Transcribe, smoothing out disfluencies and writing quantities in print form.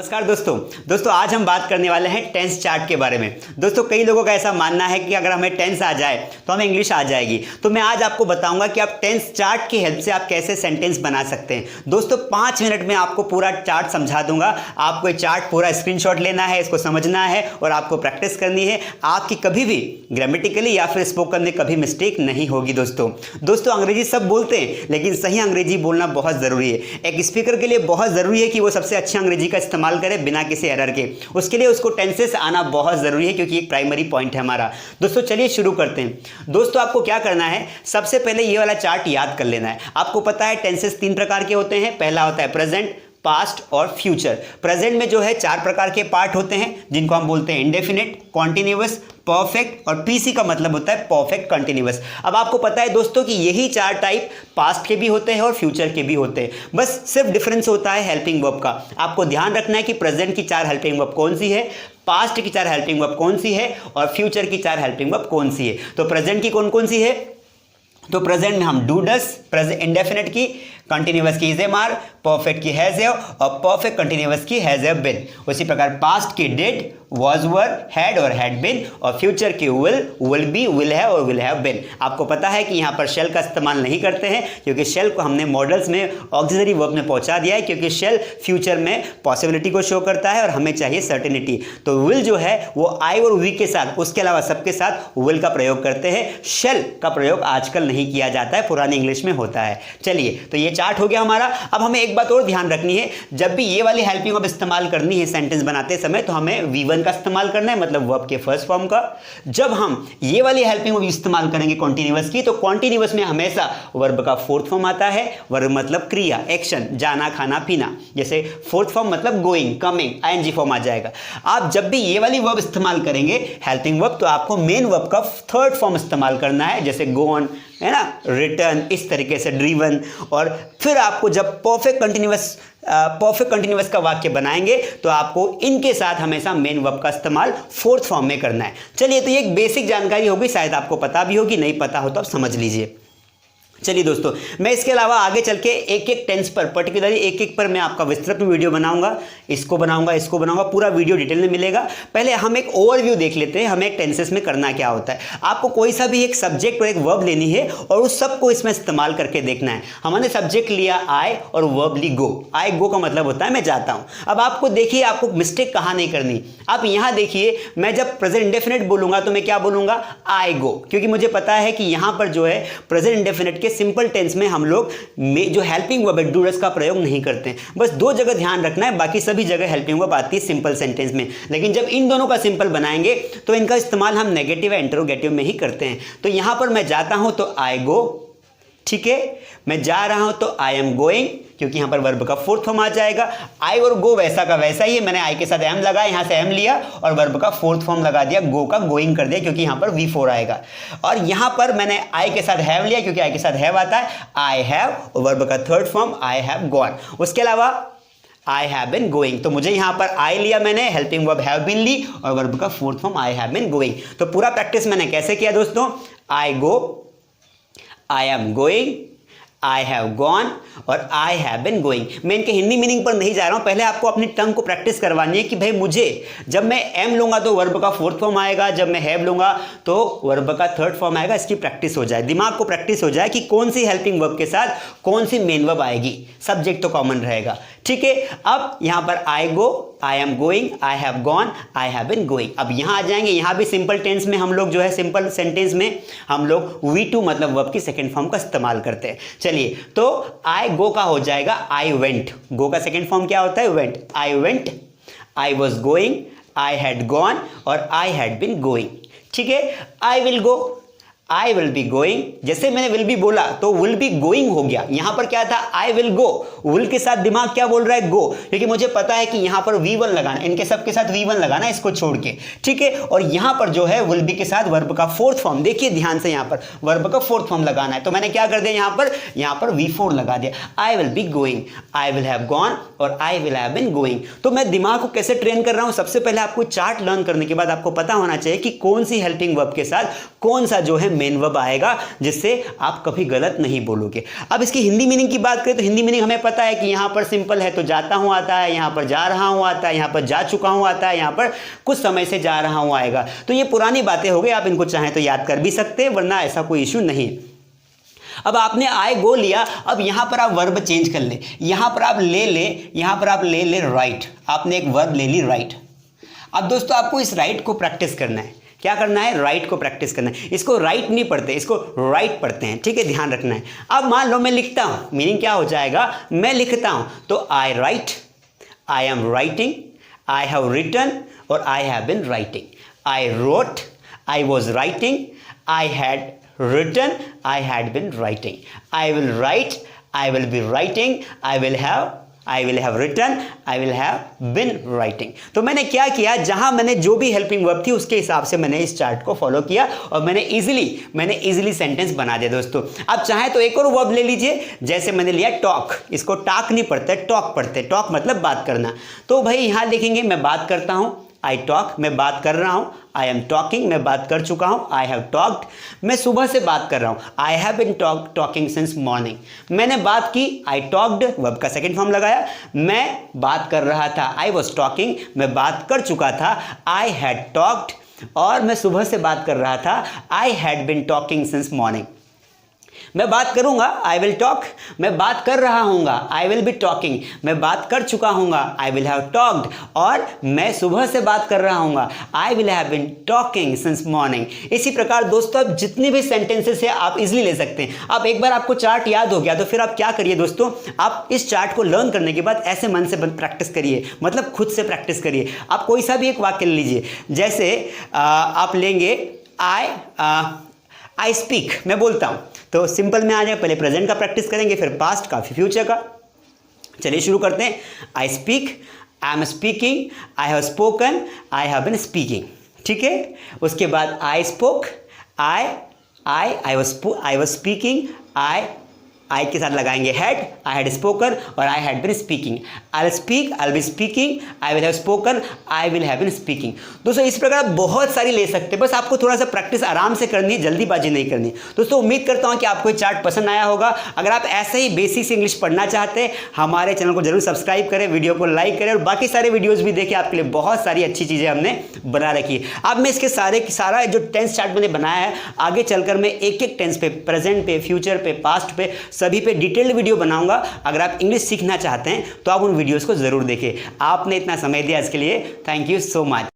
नमस्कार दोस्तों आज हम बात करने वाले हैं टेंस चार्ट के बारे में। दोस्तों कई लोगों का ऐसा मानना है कि अगर हमें टेंस आ जाए तो हमें इंग्लिश आ जाएगी। तो मैं आज आपको बताऊंगा कि आप टेंस चार्ट की हेल्प से आप कैसे सेंटेंस बना सकते हैं। दोस्तों 5 मिनट में आपको पूरा चार्ट समझा दूंगा। आपको ये चार्ट पूरा स्क्रीनशॉट लेना है, इसको समझना है और आपको प्रैक्टिस करनी है। आपकी कभी भी ग्रामेटिकली या फिर स्पोकन में कभी मिस्टेक नहीं होगी। दोस्तों अंग्रेजी सब बोलते हैं, लेकिन सही अंग्रेजी बोलना बहुत ज़रूरी है। एक स्पीकर के लिए बहुत ज़रूरी है कि वो सबसे अच्छी अंग्रेजी का इस्तेमाल करे बिना किसी एरर के। उसके लिए उसको टेंसेस आना बहुत ज़रूरी है, क्योंकि एक प्राइमरी पॉइंट है हमारा। दोस्तों चलिए शुरू करते हैं। दोस्तों आपको क्या करना है, सबसे पहले ये वाला चार्ट याद कर लेना है। आपको पता है टेंसेस 3 प्रकार के होते हैं। पहला होता है प्रेजेंट, पास्ट और फ्यूचर। प्रेजेंट में जो है 4 प्रकार के पार्ट होते हैं, जिनको हम बोलते हैं इंडेफिनिट, कॉन्टिन्यूअस, परफेक्ट और पीसी का मतलब होता है परफेक्ट कंटिन्यूअस। अब आपको पता है दोस्तों कि यही 4 टाइप पास्ट के भी होते हैं और फ्यूचर के भी होते हैं। बस सिर्फ डिफरेंस होता है हेल्पिंग वर्ब का। आपको ध्यान रखना है कि प्रेजेंट की 4 हेल्पिंग वर्ब कौन सी है, पास्ट की 4 हेल्पिंग वर्ब कौन सी है और फ्यूचर की 4 हेल्पिंग वर्ब कौन सी है। तो प्रेजेंट की कौन कौन सी है, तो प्रेजेंट में हम डू डस, प्रेजेंट इंडेफिनिट की, कंटिन्यूअस की इज एम आर, परफेक्ट की हैज हैव और परफेक्ट कंटिन्यूअस की हैज हैव बीन। उसी प्रकार पास्ट की डिड, वाज वर, हैड और हैड बीन और फ्यूचर की विल बी, विल हैव और विल हैव बीन। आपको पता है कि यहाँ पर शेल का इस्तेमाल नहीं करते हैं, क्योंकि शेल को हमने मॉडल्स में ऑक्सिलरी वर्ब में पहुंचा दिया है, क्योंकि शेल फ्यूचर में पॉसिबिलिटी को शो करता है और हमें चाहिए सर्टेनिटी। तो विल जो है वो आई और वी के साथ, उसके अलावा सबके साथ विल का प्रयोग करते हैं। शेल का प्रयोग आजकल नहीं किया जाता है, पुरानी इंग्लिश में होता है। चलिए तो ये चार्ट हो गया हमारा। अब हमें एक बात और ध्यान रखनी है, जब भी ये वाली हेल्पिंग वर्ब इस्तेमाल करनी है सेंटेंस बनाते समय, तो हमें V1 का इस्तेमाल करना है, मतलब वर्ब के फर्स्ट फॉर्म का। जब हम ये वाली हेल्पिंग वर्ब इस्तेमाल करेंगे कॉन्टिन्यूअस की, तो कॉन्टिन्यूअस में हमेशा वर्ब का फोर्थ फॉर्म आता है। वर्ब मतलब क्रिया, एक्शन, जाना, खाना, पीना। जैसे फोर्थ फॉर्म मतलब गोइंग, कमिंग, ING फॉर्म आ जाएगा। आप जब भी ये वाली वर्ब इस्तेमाल करेंगे हेल्पिंग वर्ब, तो आपको मेन वर्ब का थर्ड फॉर्म इस्तेमाल करना है, जैसे गो ऑन है ना, रिटर्न, इस तरीके से ड्रीवन। और फिर आपको जब परफेक्ट कंटिन्यूअस का वाक्य बनाएंगे, तो आपको इनके साथ हमेशा मेन वर्ब का इस्तेमाल फोर्थ फॉर्म में करना है। चलिए तो ये एक बेसिक जानकारी होगी, शायद आपको पता भी होगी, नहीं पता हो तो आप समझ लीजिए। चलिए दोस्तों, मैं इसके अलावा आगे चल के एक एक टेंस पर, पर्टिकुलरली एक एक पर मैं आपका विस्तृत वीडियो बनाऊंगा। इसको बनाऊंगा, पूरा वीडियो डिटेल में मिलेगा। पहले हम एक ओवरव्यू देख लेते हैं, हमें एक टेंसेस में करना क्या होता है। आपको कोई सा भी एक सब्जेक्ट और एक वर्ब लेनी है और उस सब को इसमें इस्तेमाल करके देखना है। हमने सब्जेक्ट लिया आई और वर्ब ली गो। आई गो का मतलब होता है मैं जाता हूं। अब आपको देखिए, आपको मिस्टेक कहां नहीं करनी। आप यहां देखिए, मैं जब प्रेजेंट इंडेफिनिट बोलूंगा तो मैं क्या बोलूंगा, आई गो, क्योंकि मुझे पता है कि यहां पर जो है प्रेजेंट इंडेफिनिट के सिंपल टेंस में हम लोग जो हेल्पिंग वर्ब है डू डस का प्रयोग नहीं करते हैं। बस 2 जगह ध्यान रखना है, बाकी सभी जगह हेल्पिंग वर्ब आती है सिंपल सेंटेंस में। लेकिन जब इन दोनों का सिंपल बनाएंगे तो इनका इस्तेमाल हम नेगेटिव या इंटरोगेटिव में ही करते हैं। तो यहां पर मैं जाता हूं तो आई गो, ठीक है। मैं जा रहा हूं तो आई एम गोइंग, क्योंकि यहां पर वर्ब का फोर्थ फॉर्म आ जाएगा। आई और गो वैसा का वैसा ही है, मैंने आई के साथ एम लगा, यहां से एम लिया और वर्ब का फोर्थ फॉर्म लगा दिया, गो का गोइंग कर दिया, क्योंकि यहां पर V4 आएगा। और यहां पर मैंने आई के साथ हैव लिया, क्योंकि आई के साथ हैव आता है, आई हैव, और वर्ब का third form I have gone. उसके अलावा आई हैव बीन गोइंग, तो मुझे यहां पर आई लिया मैंने, हेल्पिंग वर्ब हैव बीन ली और वर्ब का fourth form I have been going. तो पूरा प्रैक्टिस मैंने कैसे किया दोस्तों, I go, I am going, I have gone और आई हैव बीन गोइंग। मैं इनके हिंदी मीनिंग पर नहीं जा रहा हूं, पहले आपको अपनी टंग को प्रैक्टिस करवानी है कि भाई मुझे जब मैं एम लूंगा तो वर्ब का फोर्थ फॉर्म आएगा, जब मैं हैव लूंगा तो वर्ब का थर्ड फॉर्म आएगा। इसकी प्रैक्टिस हो जाए, दिमाग को प्रैक्टिस हो जाए कि कौन सी हेल्पिंग वर्ब के साथ कौन सी मेन वर्ब आएगी। सब्जेक्ट तो कॉमन रहेगा, ठीक है। अब यहां पर I go, I am going, I have gone, I have been going. अब यहां आ जाएंगे, यहां भी सिंपल टेंस में हम लोग जो है सिंपल सेंटेंस में हम लोग V2 मतलब वर्ब की सेकंड फॉर्म का इस्तेमाल करते हैं। चलिए तो आई गो का हो जाएगा आई वेंट। गो का सेकंड फॉर्म क्या होता है, went. I went, I was going, I had gone और आई हैड बीन गोइंग, ठीक है। I will go, I will be going, जैसे मैंने विल बी बोला तो विल बी गोइंग हो गया। यहां पर क्या था, आई विल गो, विल के साथ दिमाग क्या बोल रहा है, गो, क्योंकि मुझे पता है कि यहां पर V1 लगाना, इनके सब के साथ V1 लगाना, इसको छोड़ के, ठीक है। और यहां पर जो है विल बी के साथ वर्ब का फोर्थ फॉर्म, देखिए ध्यान से, यहां पर वर्ब का फोर्थ फॉर्म लगाना है। तो मैंने क्या कर दिया, यहां पर V4 लगा दिया, I will be going, I will have gone और I will have been going. तो मैं दिमाग को कैसे ट्रेन कर रहा हूं, सबसे पहले आपको चार्ट लर्न करने के बाद आपको पता होना चाहिए कि कौन सी हेल्पिंग वर्ब के साथ कौन सा जो है मेन वर्ब आएगा, जिससे आप कभी गलत नहीं बोलोगे। अब इसकी हिंदी मीनिंग की बात करें तो हिंदी मीनिंग हमें पता पता है कि यहाँ पर सिंपल है तो जाता हूँ आता है, यहाँ पर जा रहा हूँ आता है, यहाँ पर जा चुका हूँ आता है, यहाँ पर कुछ समय से जा रहा हूँ आएगा। तो ये पुरानी बातें हो गई, आप इनको चाहें तो याद कर भी सकते हैं, वरना ऐसा कोई इशू नहीं। अब आपने आई गो लिया, अब यहाँ पर आप वर्ब चेंज कर ले, यहाँ पर आप ले ले, यहाँ पर आप ले ले राइट, आपने एक वर्ब ले ली राइट। अब दोस्तों आपको इस राइट को प्रैक्टिस करना है। क्या करना है? राइट को प्रैक्टिस करना है। इसको राइट नहीं पढ़ते, इसको राइट पढ़ते हैं, ठीक है, ध्यान रखना है। अब मान लो मैं लिखता हूँ, मीनिंग क्या हो जाएगा, मैं लिखता हूँ तो I write, I am writing, I have written और I have been writing. I wrote, I was writing, I had written, I had been writing. I will write, I will be writing, I will have written, I will have been writing। तो मैंने क्या किया, जहां मैंने जो भी helping verb थी उसके हिसाब से मैंने इस चार्ट को फॉलो किया और मैंने इजीली सेंटेंस बना दिया। दोस्तों अब चाहे तो एक और वर्ब ले लीजिए, जैसे मैंने लिया टॉक, इसको टॉक नहीं पढ़ते, टॉक पढ़ते, टॉक मतलब बात करना। तो भाई यहां लिखेंगे मैं बात करता हूं, आई टॉक, मैं बात कर रहा हूँ, आई एम टॉकिंग, मैं बात कर चुका हूँ, आई हैव टॉक्ड, मैं सुबह से बात कर रहा हूँ, I have been talking since morning, मैंने बात की, आई टॉक्ड, वर्ब का सेकंड फॉर्म लगाया, मैं बात कर रहा था, आई वॉज टॉकिंग, मैं बात कर चुका था, आई हैड टॉक्ड, और मैं सुबह से बात कर रहा था, I had been talking since morning. मैं बात करूंगा, आई विल टॉक, मैं बात कर रहा हूँगा, आई विल बी टॉकिंग, मैं बात कर चुका हूँगा, आई विल हैव टॉक्ड, और मैं सुबह से बात कर रहा हूँगा, I will have been talking since morning. इसी प्रकार दोस्तों अब जितने भी सेंटेंसेस है आप इजीली ले सकते हैं। अब एक बार आपको चार्ट याद हो गया तो फिर आप क्या करिए दोस्तों, आप इस चार्ट को लर्न करने के बाद ऐसे मन से प्रैक्टिस करिए, मतलब खुद से प्रैक्टिस करिए। आप कोई सा भी एक वाक्य ले लीजिए, जैसे आप लेंगे आई स्पीक, मैं बोलता हूँ, तो सिंपल में आ जाए, पहले प्रेजेंट का प्रैक्टिस करेंगे, फिर पास्ट का, फिर फ्यूचर का। चलिए शुरू करते हैं। I speak, I am speaking, I have spoken, I have been speaking, ठीक है। उसके बाद I spoke, I was speaking, I के साथ लगाएंगे हैड, आई हैड स्पोकन और I had been speaking. I will speak, I will be speaking, I will have spoken, I will have been speaking. दोस्तों इस प्रकार आप बहुत सारी ले सकते हैं, बस आपको थोड़ा सा प्रैक्टिस आराम से करनी है, जल्दीबाजी नहीं करनी। दोस्तों उम्मीद करता हूं कि आपको ये चार्ट पसंद आया होगा। अगर आप ऐसे ही बेसिक से इंग्लिश पढ़ना चाहते हैं, हमारे चैनल को जरूर सब्सक्राइब करें, वीडियो को लाइक करें और बाकी सारे वीडियोज़ भी देखें, आपके लिए बहुत सारी अच्छी चीज़ें हमने बना रखी है। अब मैं इसके सारा जो टेंस चार्ट मैंने बनाया है, आगे चलकर मैं एक एक टेंस पे, प्रेजेंट पे, फ्यूचर पे, पास्ट पे, सभी पे डिटेल्ड वीडियो बनाऊंगा। अगर आप इंग्लिश सीखना चाहते हैं तो आप उन वीडियोस को जरूर देखें। आपने इतना समय दिया इसके लिए थैंक यू सो मच।